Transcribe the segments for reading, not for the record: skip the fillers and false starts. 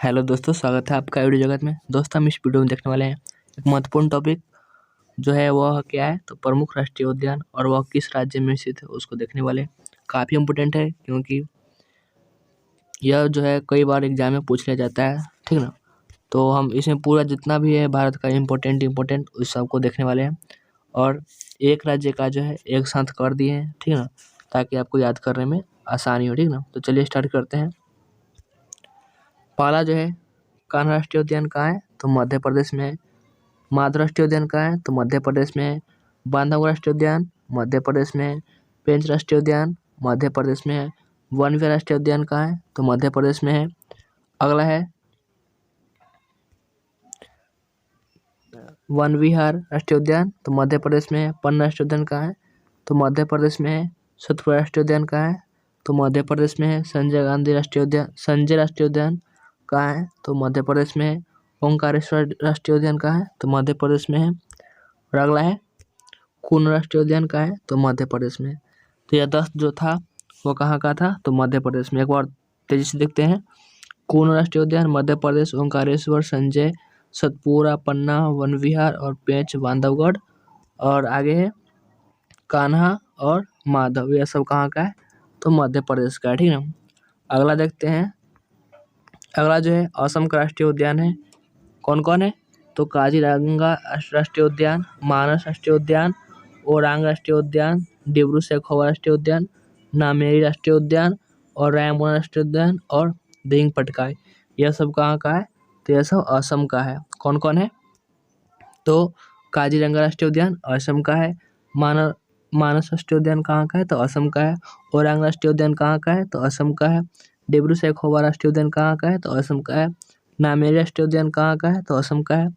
Hello दोस्तों, स्वागत है आपका वीडियो जगत में। दोस्तों, हम इस वीडियो में देखने वाले हैं एक महत्वपूर्ण टॉपिक जो है वह क्या है तो प्रमुख राष्ट्रीय उद्यान और वह किस राज्य में स्थित है उसको देखने वाले हैं। काफ़ी इम्पोर्टेंट है क्योंकि यह जो है कई बार एग्जाम में पूछ लिया जाता है, ठीक ना। तो हम इसमें पूरा जितना भी है भारत का इम्पोर्टेंट उस सबको देखने वाले हैं और एक राज्य का जो है एक साथ कर दिए हैं, ठीक ना, ताकि आपको याद करने में आसानी हो, ठीक ना। तो चलिए स्टार्ट करते हैं। पहला जो है कान्हा राष्ट्रीय उद्यान कहाँ है तो मध्य प्रदेश में है। माधव राष्ट्रीय उद्यान कहाँ है तो मध्य प्रदेश में है। बांधवगढ़ राष्ट्रीय उद्यान मध्य प्रदेश में है। पेंच राष्ट्रीय उद्यान मध्य प्रदेश में है। वन विहार राष्ट्रीय उद्यान कहाँ है तो मध्य प्रदेश में है। अगला है वन विहार राष्ट्रीय उद्यान तो मध्य प्रदेश में है। पन्ना राष्ट्रीय उद्यान कहाँ है तो मध्य प्रदेश में है। सतपुड़ा राष्ट्रीय उद्यान कहाँ है तो मध्य प्रदेश में है। संजय राष्ट्रीय उद्यान कहाँ है तो मध्य प्रदेश में है। ओंकारेश्वर राष्ट्रीय उद्यान कहाँ है तो मध्य प्रदेश में है। और अगला है कूर्ग राष्ट्रीय उद्यान कहाँ है तो मध्य प्रदेश में है। तो यह 10 जो था वो कहाँ का था तो मध्य प्रदेश में। एक बार तेजी से देखते हैं। कूर्ग राष्ट्रीय उद्यान मध्य प्रदेश, ओंकारेश्वर, संजय, सतपुड़ा, पन्ना, वन विहार और पेंच बांधवगढ़। और आगे है कान्हा और माधव, यह सब कहाँ का है तो मध्य प्रदेश का है, ठीक है। अगला देखते हैं। अगला जो है असम का राष्ट्रीय उद्यान है। कौन कौन है तो काजीरंगा राष्ट्रीय उद्यान, मानस राष्ट्रीय उद्यान, ओरांग राष्ट्रीय उद्यान, डिब्रू सैखोवा राष्ट्रीय उद्यान, नामेरी राष्ट्रीय उद्यान और रायमोना राष्ट्रीय उद्यान और दिहिंग पटकाई। यह सब कहाँ का है तो यह सब असम का है। कौन कौन है तो काजीरंगा राष्ट्रीय उद्यान असम का है। मानस राष्ट्रीय उद्यान कहाँ का है तो असम का है। ओरांग राष्ट्रीय उद्यान कहाँ का है तो असम का है। डिब्रू सैखोवा राष्ट्रीय उद्यान कहाँ का है तो असम का है। नामेरी राष्ट्रीय उद्यान कहाँ का है तो असम का है।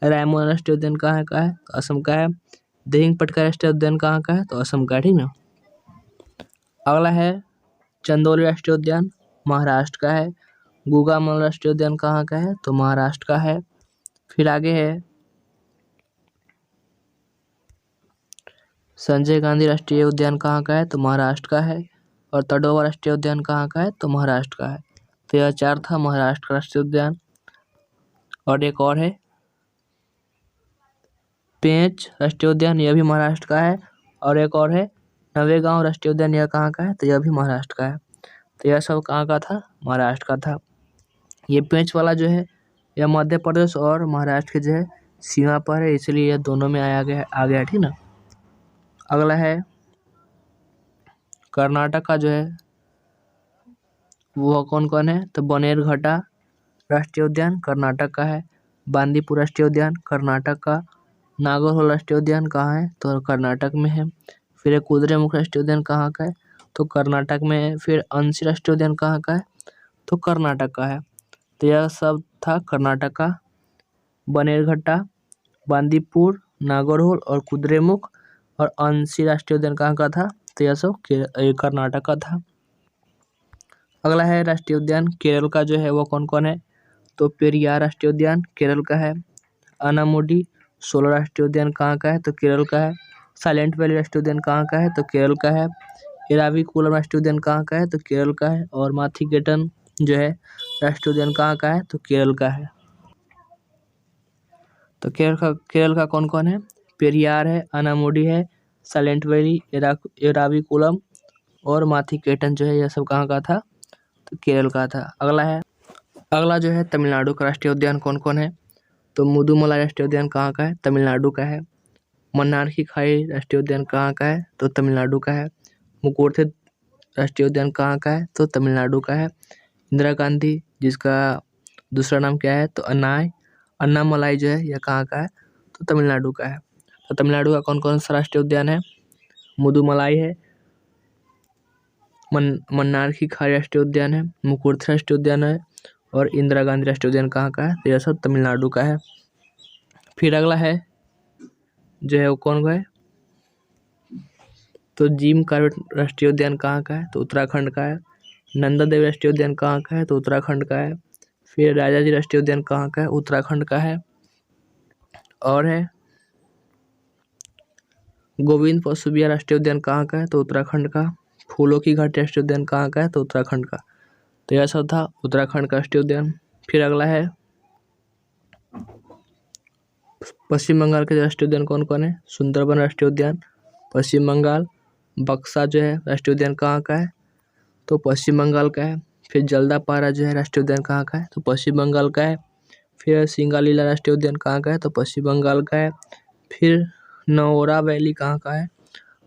रायमोना राष्ट्रीय उद्यान कहाँ का है तो असम का है। दिहिंग पटकाई राष्ट्रीय उद्यान कहाँ का है तो असम का है, ठीक ना। अगला है चंदौली राष्ट्रीय उद्यान महाराष्ट्र का है। गुगामल राष्ट्रीय उद्यान कहाँ का है तो महाराष्ट्र का है। फिर आगे है संजय गांधी राष्ट्रीय उद्यान कहाँ का है तो महाराष्ट्र का है। और तडोवा राष्ट्रीय उद्यान कहाँ का है तो महाराष्ट्र का है। तो यह 4 था महाराष्ट्र का राष्ट्रीय उद्यान। और एक और है पेंच राष्ट्रीय उद्यान, यह भी महाराष्ट्र का है। और एक और है नवेगांव राष्ट्रीय उद्यान, यह कहाँ का है तो यह भी महाराष्ट्र का है। तो यह सब कहाँ का था महाराष्ट्र का था। ये पेंच वाला जो है यह मध्य प्रदेश और महाराष्ट्र के जो है सीमा पर है, इसलिए यह दोनों में आ गया, ठीक ना। अगला है कर्नाटक का जो है वो कौन कौन है तो बनेरघट्टा राष्ट्रीय उद्यान कर्नाटक का है। बांदीपुर राष्ट्रीय उद्यान कर्नाटक का। नागरहोल राष्ट्रीय उद्यान कहाँ है तो कर्नाटक में है। फिर एक कुद्रेमुख राष्ट्रीय उद्यान कहाँ का है तो कर्नाटक में है। फिर अंशी राष्ट्रीय उद्यान कहाँ का है तो कर्नाटक का है। तो यह सब था कर्नाटक का। बनेरघट्टा, बांदीपुर, नागरहोल और कुद्रेमुख और अंशी राष्ट्रीय उद्यान कहाँ का था तो यह सब कर्नाटक का था। अगला है राष्ट्रीय उद्यान केरल का जो है वो कौन कौन है तो पेरियार राष्ट्रीय उद्यान केरल का है। अनामुडी सोलर राष्ट्रीय उद्यान कहाँ का है तो केरल का है। साइलेंट वैली राष्ट्रीय उद्यान कहाँ का है तो केरल का है। एराविकुलम राष्ट्रीय उद्यान कहाँ का है तो केरल का है। और माथीगेटन जो है राष्ट्रीय उद्यान कहाँ का है तो केरल का है। तो केरल का कौन कौन है पेरियार है, अनामुडी है, साइलेंट वैली, एराविकुलम और माथीगेटन जो है यह सब कहाँ का था तो केरल का था। अगला जो है तमिलनाडु का राष्ट्रीय उद्यान कौन कौन है तो मुदुमलाई राष्ट्रीय उद्यान कहाँ का है तमिलनाडु का है। मन्नार की खाई राष्ट्रीय उद्यान कहाँ का है तो तमिलनाडु का है। मुकुरथे राष्ट्रीय उद्यान कहाँ का है तो तमिलनाडु का है। इंदिरा गांधी जिसका दूसरा नाम क्या है तो अन्नामलाई जो है यह कहाँ का है तो तमिलनाडु का है। तो तमिलनाडु का कौन कौन सा राष्ट्रीय उद्यान है मुदुमलाई है, मन्नार की खाई राष्ट्रीय उद्यान है, मुकुरथे राष्ट्रीय उद्यान है और इंदिरा गांधी राष्ट्रीय उद्यान कहाँ का है तो यह सब तमिलनाडु का है। फिर अगला है जो है वो कौन है तो जिम कॉर्बेट राष्ट्रीय उद्यान कहाँ का है तो उत्तराखंड का है। नंदा देवी राष्ट्रीय उद्यान कहाँ का है तो उत्तराखंड का है। फिर राजाजी राष्ट्रीय उद्यान कहाँ का है उत्तराखंड का है। और है गोविंद पशु विहार राष्ट्रीय उद्यान कहाँ का है तो उत्तराखंड का। फूलों की घाटी राष्ट्रीय उद्यान कहाँ का है तो उत्तराखंड का। तो यह सब था उत्तराखंड का राष्ट्रीय उद्यान। फिर अगला है पश्चिम बंगाल के राष्ट्रीय उद्यान कौन कौन है? सुंदरबन राष्ट्रीय उद्यान पश्चिम बंगाल। बक्सा जो है राष्ट्रीय उद्यान कहाँ का है? तो पश्चिम बंगाल का है। फिर जल्दापारा जो है राष्ट्रीय उद्यान कहाँ का है? तो पश्चिम बंगाल का है। फिर सिंगालीला राष्ट्रीय उद्यान कहाँ का है? तो पश्चिम बंगाल का है। फिर नौरा वैली कहाँ का है?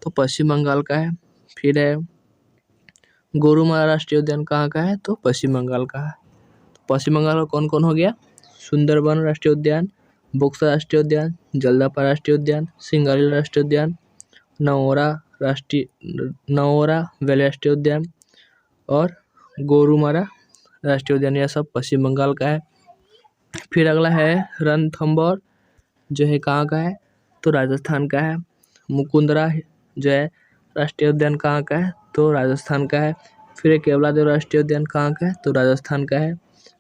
तो पश्चिम बंगाल का है। फिर है गोरुमारा राष्ट्रीय उद्यान कहाँ का है? तो पश्चिम बंगाल का है। पश्चिम बंगाल का कौन कौन हो गया? सुंदरबन राष्ट्रीय उद्यान, बक्सा राष्ट्रीय उद्यान, जल्दापारा राष्ट्रीय उद्यान, सिंगालीला राष्ट्रीय उद्यान, नौरा वैली राष्ट्रीय उद्यान और गोरुमारा राष्ट्रीय उद्यान, यह सब पश्चिम बंगाल का है। फिर अगला है रणथंभौर जो है कहाँ का है? तो राजस्थान का है। मुकुंदरा जो है राष्ट्रीय उद्यान कहाँ का है? तो राजस्थान का है। फिर केवलादेव राष्ट्रीय उद्यान कहाँ का है? तो राजस्थान का है।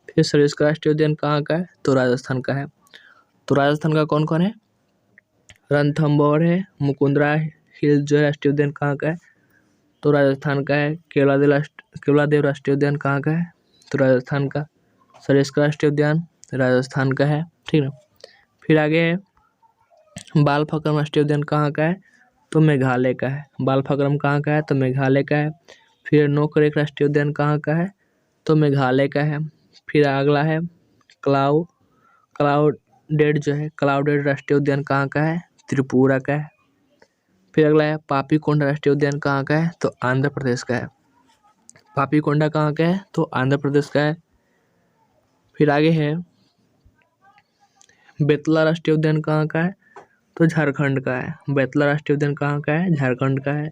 फिर सरिस्का राष्ट्रीय उद्यान कहाँ का है? तो राजस्थान का है। तो राजस्थान का कौन कौन है? रणथंभौर है। मुकुंदरा हिल जो है राष्ट्रीय उद्यान कहाँ का है? तो राजस्थान का है। केवलादेव राष्ट्रीय उद्यान कहाँ का है? तो राजस्थान का। सरिस्का राष्ट्रीय उद्यान राजस्थान का है, ठीक है। फिर आगे है बालफक्रम राष्ट्रीय उद्यान कहाँ का है? तो मेघालय का है। बालफक्रम कहाँ का है? तो मेघालय का है। फिर नोकरेक राष्ट्रीय उद्यान कहाँ का है? तो मेघालय का है। फिर अगला है क्लाउडेड जो है क्लाउडेड राष्ट्रीय उद्यान कहाँ का है? त्रिपुरा का है। फिर अगला है पापीकोंडा राष्ट्रीय उद्यान कहाँ का है? तो आंध्र प्रदेश का है। पापीकोंडा कहाँ का है? तो आंध्र प्रदेश का है। फिर आगे है बेतला राष्ट्रीय उद्यान कहाँ का है? तो झारखंड का है। बेतला राष्ट्रीय उद्यान कहाँ का है? झारखंड का है।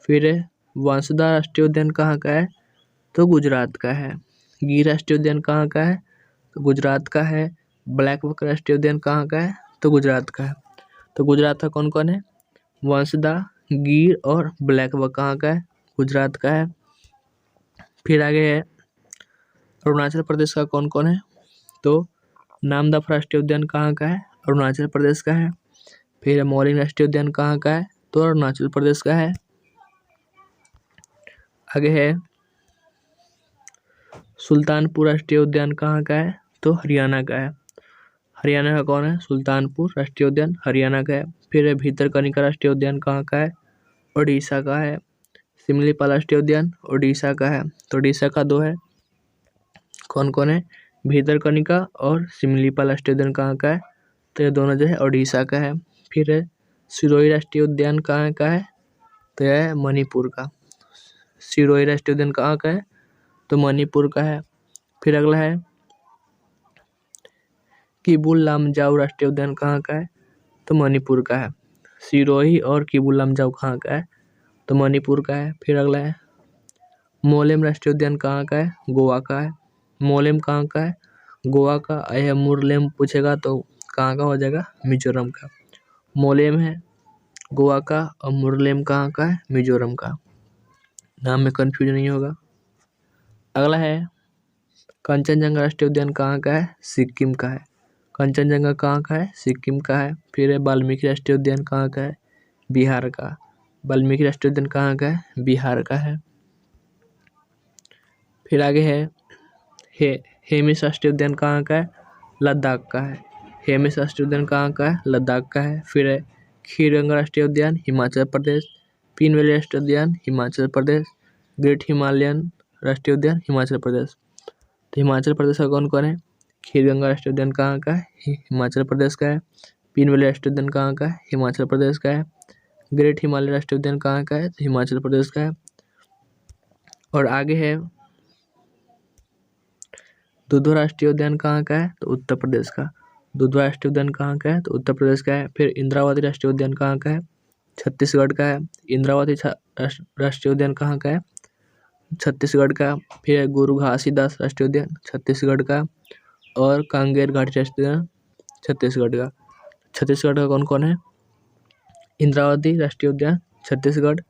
फिर वांसदा राष्ट्रीय उद्यान कहाँ का है? तो गुजरात का है। गिर राष्ट्रीय उद्यान कहाँ का है? तो गुजरात का है। ब्लैक बक राष्ट्रीय उद्यान कहाँ का है? तो गुजरात का है। तो गुजरात का कौन कौन है? वांसदा, गिर और ब्लैक बक कहाँ का है? गुजरात का है। फिर आगे है अरुणाचल प्रदेश का कौन कौन है? तो नामदफ राष्ट्रीय उद्यान कहाँ का है? अरुणाचल प्रदेश का है। फिर मौलिंग राष्ट्रीय उद्यान कहाँ का है? तो अरुणाचल प्रदेश का है। आगे है सुल्तानपुर राष्ट्रीय उद्यान कहाँ का है? तो हरियाणा का है। हरियाणा का कौन है? सुल्तानपुर राष्ट्रीय उद्यान हरियाणा का है। फिर है भीतरकनिका राष्ट्रीय उद्यान कहाँ का है? उड़ीसा का है। सिमलीपाल राष्ट्रीय उद्यान उड़ीसा का है। तो उड़ीसा का दो है, कौन कौन है? भीतरकनिका और सिमलीपाल राष्ट्रीय उद्यान कहाँ का है? तो ये दोनों जो है उड़ीसा का है। फिर है सिरोही राष्ट्रीय उद्यान कहाँ का है? तो यह है मणिपुर का। सिरोही राष्ट्रीय उद्यान कहाँ का है? तो मणिपुर का है। फिर अगला है किबुल लामजाओ राष्ट्रीय उद्यान कहाँ का है? तो मणिपुर का है। सिरोही और किबुल लामजाओ कहाँ का है? तो मणिपुर का है। फिर अगला है मोलेम राष्ट्रीय उद्यान कहाँ का है? गोवा का है। मोलेम कहाँ का है? गोवा का। यह मुरलेम पूछेगा तो कहाँ का हो जाएगा? मिजोरम का। मोलेम है गोवा का और मुरलेम कहाँ का है? मिजोरम का। नाम में कंफ्यूजन नहीं होगा। अगला है कंचनजंगा राष्ट्रीय उद्यान कहाँ का है? सिक्किम का है। कंचनजंगा कहाँ का है? सिक्किम का है। फिर है वाल्मीकि राष्ट्रीय उद्यान कहाँ का है? बिहार का। वाल्मीकि राष्ट्रीय उद्यान कहाँ का है? बिहार का है। फिर आगे है हेमिस राष्ट्रीय उद्यान कहाँ का है? लद्दाख का है। हेमिस राष्ट्रीय उद्यान कहाँ का है? लद्दाख का है। फिर है खीरगंगा राष्ट्रीय उद्यान हिमाचल प्रदेश। पीन वैली राष्ट्रीय उद्यान हिमाचल प्रदेश। ग्रेट हिमालयन राष्ट्रीय उद्यान हिमाचल प्रदेश। तो हिमाचल प्रदेश का कौन कौन है? खीरगंगा राष्ट्रीय उद्यान कहाँ का है? हिमाचल प्रदेश का है। पीन वैली राष्ट्रीय उद्यान कहाँ का है? हिमाचल प्रदेश का है। ग्रेट हिमालय राष्ट्रीय उद्यान कहाँ का है? तो हिमाचल प्रदेश का है। और आगे है दुधवा राष्ट्रीय उद्यान कहाँ का है? तो उत्तर प्रदेश का। दुधवा राष्ट्रीय उद्यान कहाँ का है? तो उत्तर प्रदेश का है। फिर इंद्रावती राष्ट्रीय उद्यान कहाँ का है? छत्तीसगढ़ का है। इंद्रावती राष्ट्रीय उद्यान कहाँ का है? छत्तीसगढ़ का। फिर गुरु घासीदास राष्ट्रीय उद्यान छत्तीसगढ़ का और कांगेर घाटी राष्ट्रीय उद्यान छत्तीसगढ़ का। छत्तीसगढ़ का कौन कौन है? इंद्रावती राष्ट्रीय उद्यान छत्तीसगढ़,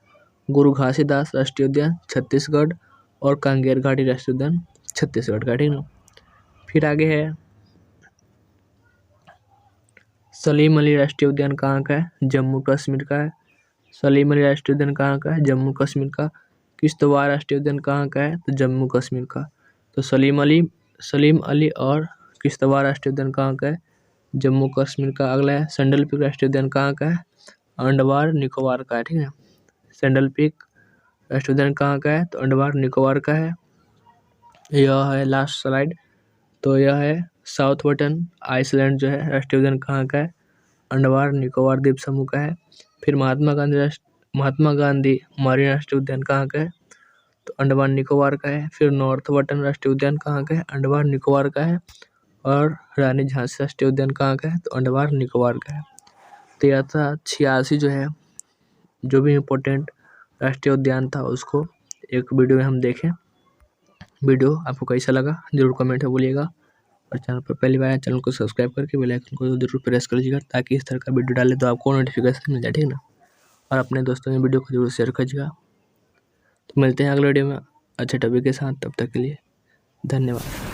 गुरु घासीदास राष्ट्रीय उद्यान छत्तीसगढ़ और कांगेर घाटी राष्ट्रीय उद्यान छत्तीसगढ़ का, ठीक ना। फिर आगे है सलीम अली राष्ट्रीय उद्यान कहाँ का है? जम्मू कश्मीर का है। सलीम अली राष्ट्रीय उद्यान कहाँ का है? जम्मू कश्मीर का। किश्तवाड़ राष्ट्रीय उद्यान कहाँ का है? तो जम्मू कश्मीर का। तो सलीम अली सलीम अली और किश्तवाड़ राष्ट्रीय उद्यान कहाँ का है? जम्मू कश्मीर का। अगला है सैंडल पीक राष्ट्रीय उद्यान कहाँ का है? अंडमान निकोबार का है, ठीक है। सैंडल पीक राष्ट्रीय उद्यान कहाँ का है? तो अंडमान निकोबार का है। यह है लास्ट स्लाइड, तो यह है साउथ बटन आइसलैंड जो है राष्ट्रीय उद्यान कहाँ का है? अंडमान निकोबार द्वीप समूह का है। फिर महात्मा गांधी मरीन राष्ट्रीय उद्यान कहाँ का है? तो अंडमान निकोबार का है। फिर नॉर्थ बटन राष्ट्रीय उद्यान कहाँ का है? अंडमान निकोबार का है। और रानी झांसी राष्ट्रीय उद्यान कहाँ का है? तो अंडमान निकोबार का है। तो यह था 86 जो है जो भी इम्पोर्टेंट राष्ट्रीय उद्यान था उसको एक वीडियो में हम देखें। वीडियो आपको कैसा लगा जरूर कमेंट में बोलिएगा, और चैनल पर पहली बार चैनल को सब्सक्राइब करके बेल आइकन को जरूर प्रेस कर लीजिएगा ताकि इस तरह का वीडियो डाले तो आपको नोटिफिकेशन मिल जाए, ठीक ना। और अपने दोस्तों में वीडियो को जरूर शेयर कीजिएगा। तो मिलते हैं अगले वीडियो में अच्छे टॉपिक के साथ, तब तक के लिए धन्यवाद।